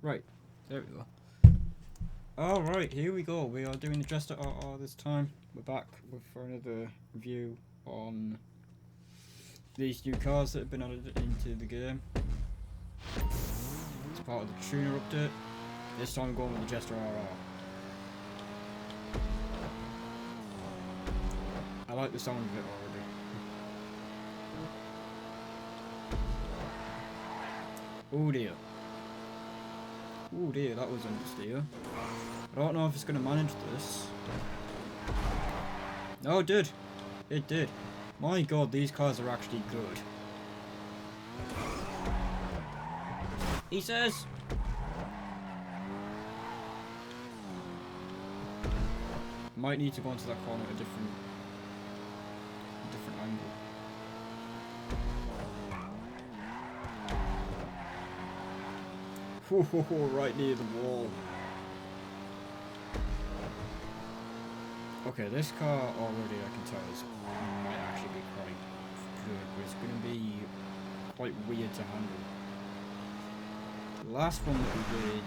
Right, there we go. Alright, here we go. We are doing the Jester RR this time. We're back for another review on these new cars that have been added into the game. It's part of the tuner update. This time we're going with the Jester RR. I like the sound of it already. Oh dear. Oh dear, that was understeer. I don't know if it's going to manage this. No, it did. It did. My god, these cars are actually good. He says! Might need to go into that corner at a different angle. Right near the wall. Okay, this car already I can tell might actually be quite good, but it's going to be quite weird to handle. The last one that we did,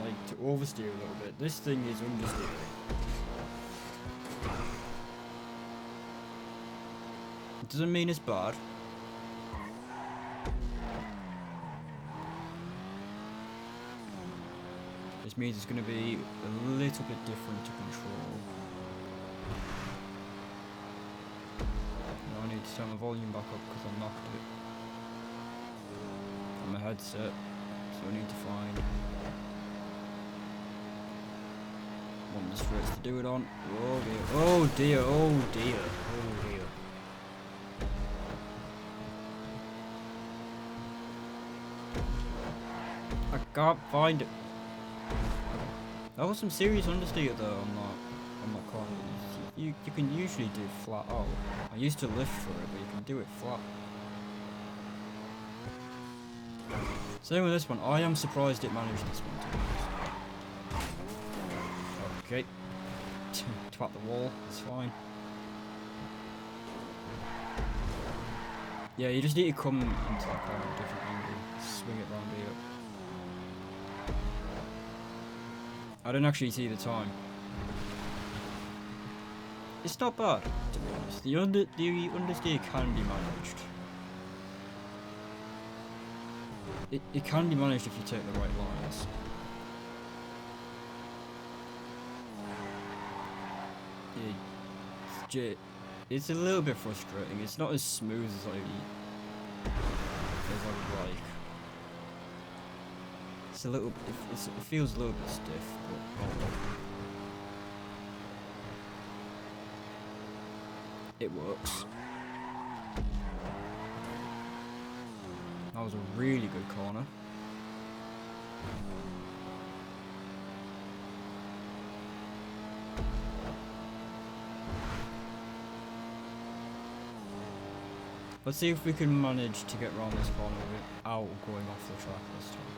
like, to oversteer a little bit. This thing is understeer. It doesn't mean it's bad. This means it's going to be a little bit different to control. Now I need to turn my volume back up because I knocked it on my headset, so I need to find one of the straits to do it on. Oh dear, oh dear, oh dear, oh dear. I can't find it. That was some serious understeer though on that corner. You can usually do flat out. I used to lift for it, but you can do it flat. Same with this one. I am surprised it managed this one too. Okay. Twat the wall, it's fine. Yeah, you just need to come into that corner at a different angle. Swing it round here. I didn't actually see the time. It's not bad, to be honest. The understeer can be managed. It can be managed if you take the right lines. It's a little bit frustrating. It's not as smooth as I would like. It's a little. It feels a little bit stiff, but it works. That was a really good corner. Let's see if we can manage to get around this corner without going off the track this time.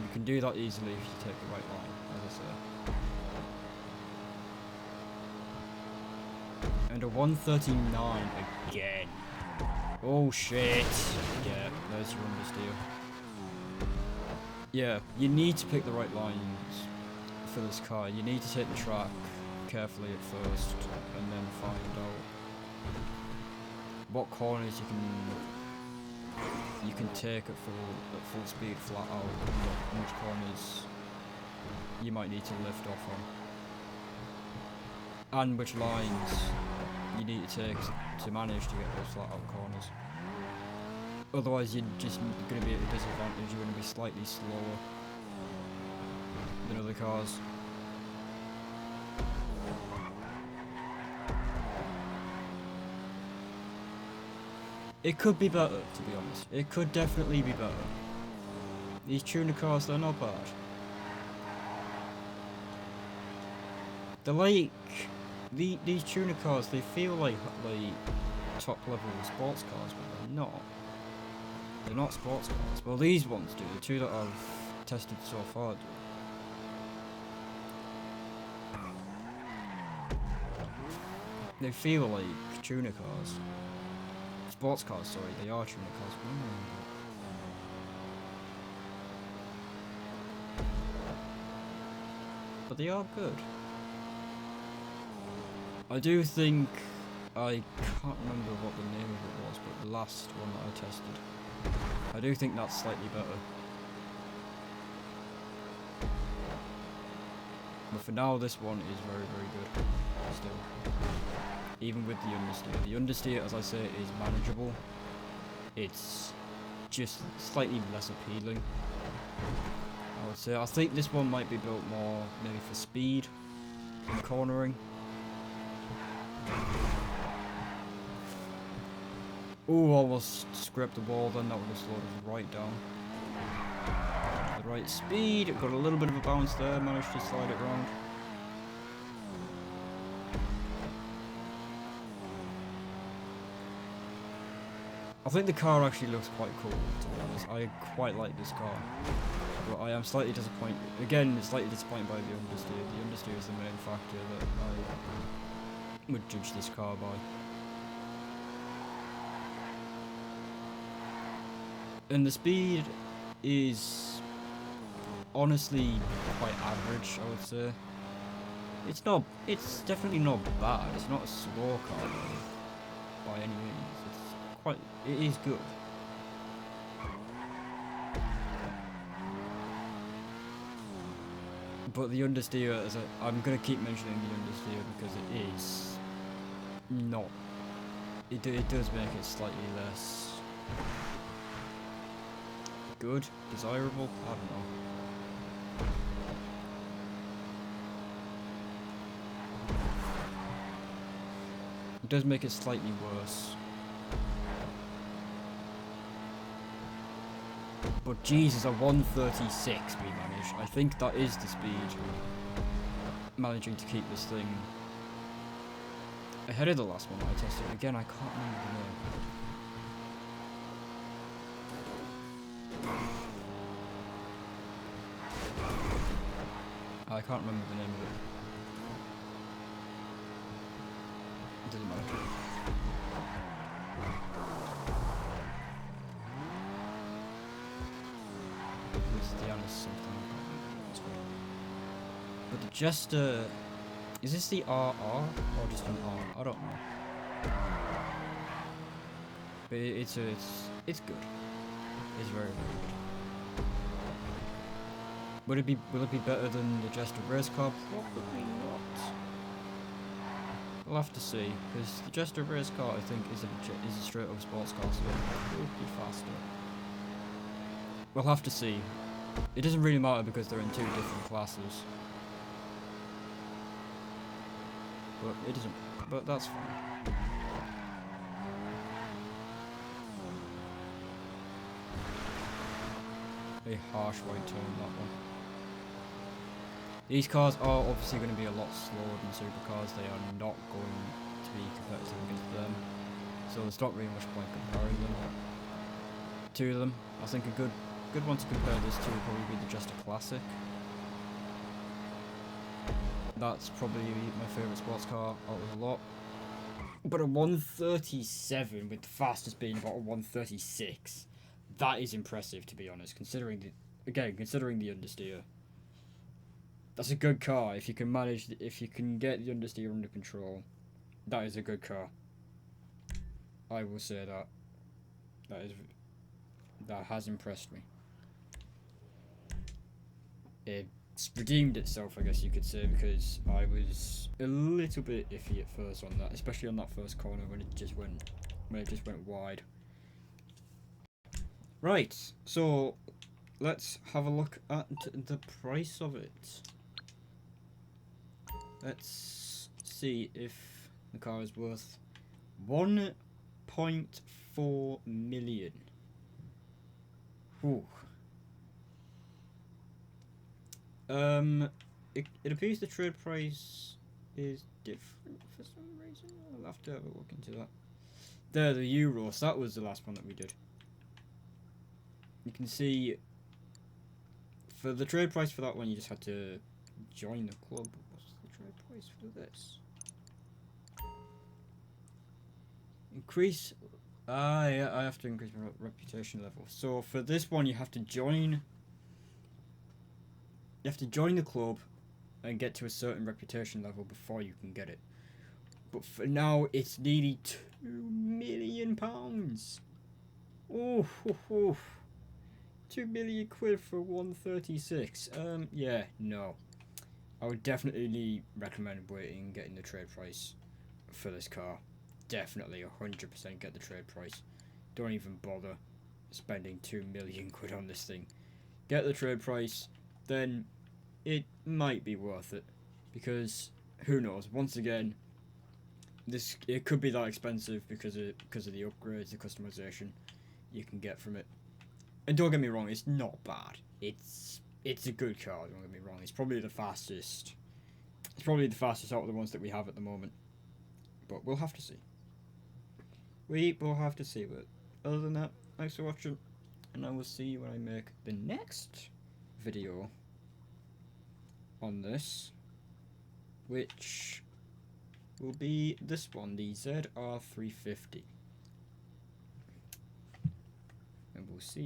You can do that easily if you take the right line, as I say. And a 139 again. Oh shit. Yeah, there's your understeer. Yeah, you need to pick the right lines for this car. You need to take the track carefully at first, and then find out what corners you can take at full speed flat out, and which corners you might need to lift off on, and which lines you need to take to manage to get those flat out corners. Otherwise you're just going to be at a disadvantage. You're going to be slightly slower than other cars. It could be better, to be honest. It could definitely be better. These tuner cars, they're not bad. They're like... These tuner cars, they feel like top level sports cars, but they're not. They're not sports cars. Well, these ones do. The two that I've tested so far do. They feel like tuner cars. Sports cars, sorry, they are tuner cars. but they are good. I do think, I can't remember what the name of it was, but the last one that I tested, I do think that's slightly better. But for now, this one is very, very good. Still. Even with the understeer. The understeer, as I say, is manageable. It's just slightly less appealing, I would say. I think this one might be built more maybe for speed and cornering. Ooh, almost scraped the wall then. That would have slowed us right down. The right speed. Got a little bit of a bounce there. Managed to slide it round. I think the car actually looks quite cool, to be honest. I quite like this car. But I am slightly disappointed. Again, slightly disappointed by the understeer. The understeer is the main factor that I would judge this car by. And the speed is honestly quite average, I would say. It's definitely not bad. It's not a slow car though, by any means. It is good. But the understeer, I'm going to keep mentioning the understeer because it is not, it does make it slightly less good, desirable, I don't know. It does make it slightly worse. But Jesus, a 136 we managed. I think that is the speed. Managing to keep this thing ahead of the last one I tested. Again, I can't remember the name. I can't remember the name of it. It doesn't matter. But the jester, is this the RR or just an R? I don't know. But it's good. It's very, very good. Will it be better than the jester race car? Probably not. We'll have to see, because the jester race car I think is a straight up sports car, so it will be faster. We'll have to see. It doesn't really matter because they're in two different classes. But it doesn't. But that's fine. A harsh right turn, that one. These cars are obviously going to be a lot slower than supercars. They are not going to be competitive against them. So there's not really much point comparing them to them. I think a good one to compare this to would probably be the Jester Classic. That's probably my favourite sports car out of the lot. But a 137 with the fastest being about a 136, that is impressive, to be honest, considering the understeer. That's a good car. If you can get the understeer under control, that is a good car. I will say that. That has impressed me. It's redeemed itself, I guess you could say, because I was a little bit iffy at first on that, especially on that first corner when it just went wide. Right, so let's have a look at the price of it. Let's see if the car is worth 1.4 million. Whew. It appears the trade price is different for some reason. I'll have to have a look into that. There, the Euros. That was the last one that we did. You can see for the trade price for that one, you just had to join the club. What's the trade price for this? Increase. Yeah, I have to increase my reputation level. So for this one, you have to join. You have to join the club, and get to a certain reputation level before you can get it. But for now, it's nearly £2 million. Oh, 2 million quid for 136. Yeah, no. I would definitely recommend waiting and getting the trade price for this car. Definitely 100% get the trade price. Don't even bother spending 2 million quid on this thing. Get the trade price, then it might be worth it. Because who knows? Once again, it could be that expensive because of the upgrades, the customization you can get from it. And don't get me wrong, it's not bad. It's a good car. Don't get me wrong. It's probably the fastest. It's probably the fastest out of the ones that we have at the moment. But we'll have to see. We will have to see. But other than that, thanks for watching, and I will see you when I make the next video on this, which will be this one, the ZR350. And we'll see